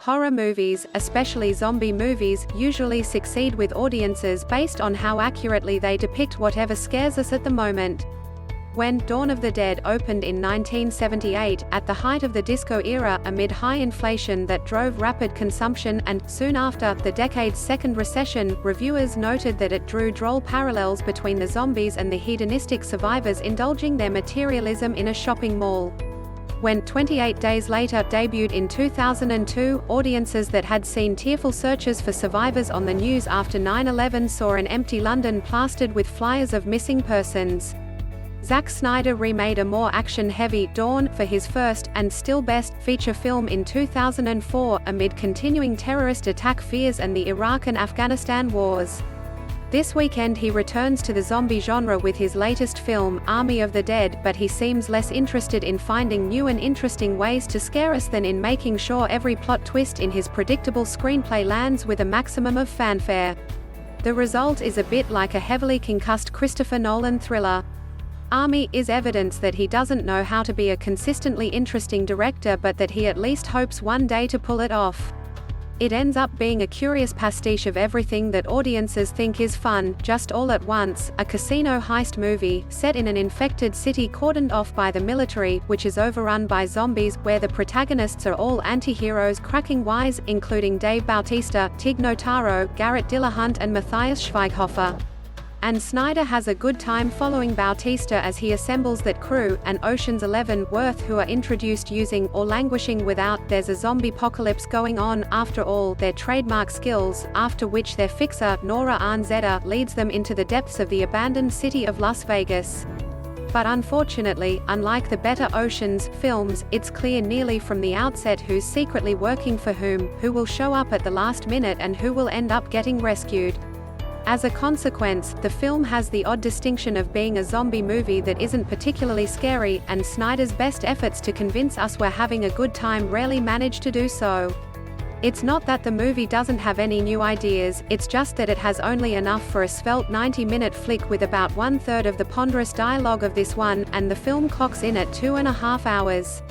Horror movies, especially zombie movies, usually succeed with audiences based on how accurately they depict whatever scares us at the moment. When Dawn of the Dead opened in 1978, at the height of the disco era, amid high inflation that drove rapid consumption and, soon after, the decade's second recession, reviewers noted that it drew droll parallels between the zombies and the hedonistic survivors indulging their materialism in a shopping mall. When 28 Days Later debuted in 2002, audiences that had seen tearful searches for survivors on the news after 9/11 saw an empty London plastered with flyers of missing persons. Zack Snyder remade a more action-heavy Dawn for his first, and still best, feature film in 2004, amid continuing terrorist attack fears and the Iraq and Afghanistan wars. This weekend he returns to the zombie genre with his latest film, Army of the Dead, but he seems less interested in finding new and interesting ways to scare us than in making sure every plot twist in his predictable screenplay lands with a maximum of fanfare. The result is a bit like a heavily concussed Christopher Nolan thriller. Army is evidence that he doesn't know how to be a consistently interesting director, but that he at least hopes one day to pull it off. It ends up being a curious pastiche of everything that audiences think is fun, just all at once, a casino heist movie, set in an infected city cordoned off by the military, which is overrun by zombies, where the protagonists are all antiheroes cracking wise, including Dave Bautista, Tig Notaro, Garrett Dillahunt and Matthias Schweighöfer. And Snyder has a good time following Bautista as he assembles that crew, and Ocean's 11 worth who are introduced using, or languishing without, there's a zombiepocalypse going on, after all, their trademark skills, after which their fixer, Nora Arnezeder, leads them into the depths of the abandoned city of Las Vegas. But unfortunately, unlike the better Ocean's films, it's clear nearly from the outset who's secretly working for whom, who will show up at the last minute and who will end up getting rescued. As a consequence, the film has the odd distinction of being a zombie movie that isn't particularly scary, and Snyder's best efforts to convince us we're having a good time rarely manage to do so. It's not that the movie doesn't have any new ideas, it's just that it has only enough for a svelte 90-minute flick with about one-third of the ponderous dialogue of this one, and the film clocks in at 2.5 hours.